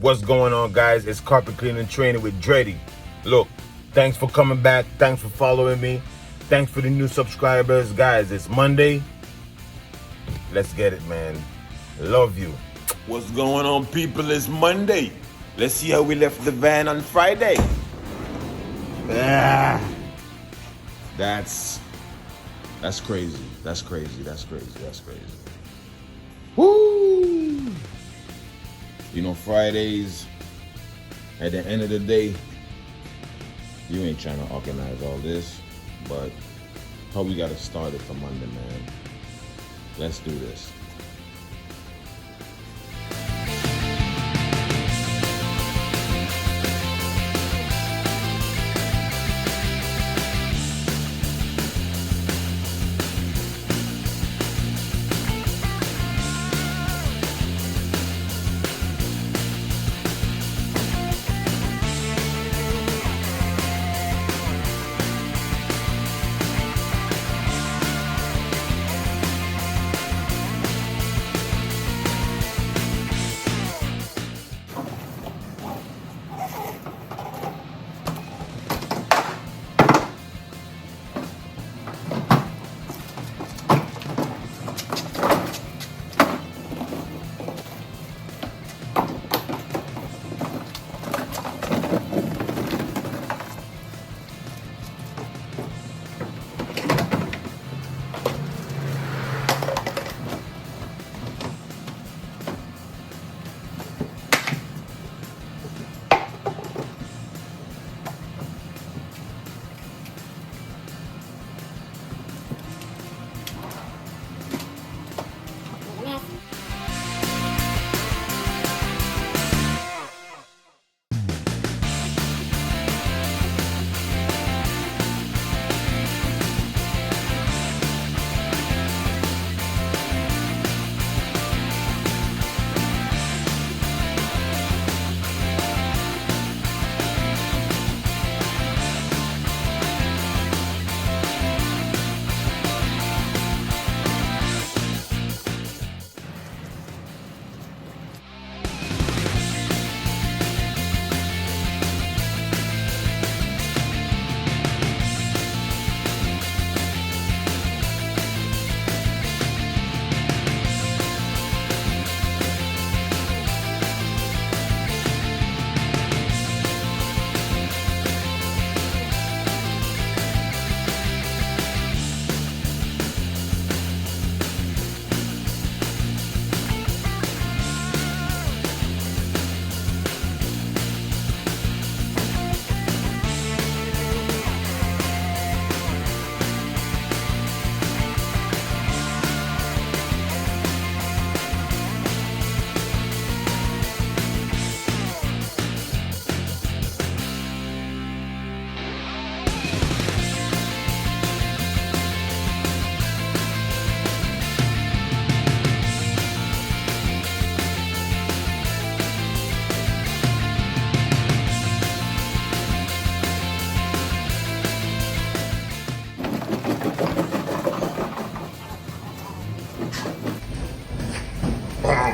What's going on, guys? It's Carpet Cleaning Training with Dreddy. Look, thanks for coming back. Thanks for following me. Thanks for the new subscribers. Guys, it's Monday. Let's get it, man. Love you. What's going on, people? It's Monday. Let's see how we left the van on Friday. That's crazy. That's crazy. Woo! You know, Fridays, at the end of the day, you ain't trying to organize all this, but how we gotta start it for Monday, man. Let's do this.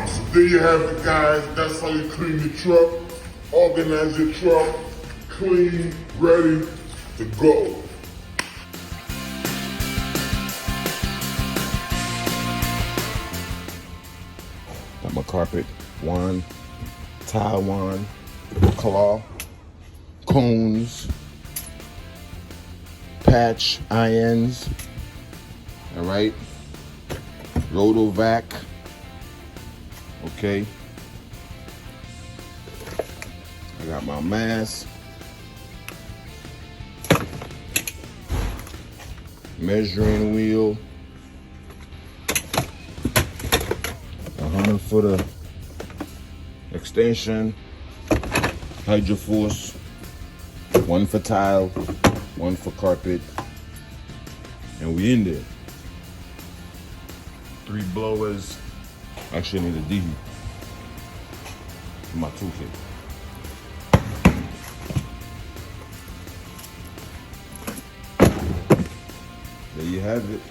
So there you have it, guys. That's how you clean your truck, organize your truck, clean, ready to go. Got my carpet wand, tile wand, claw, cones, patch irons, all right, Rotovac, okay. I got my mask, measuring wheel, 100-footer extension, Hydroforce, one for tile, one for carpet, and we in there. 3 blowers. Actually, I need a D for my toolkit. There you have it.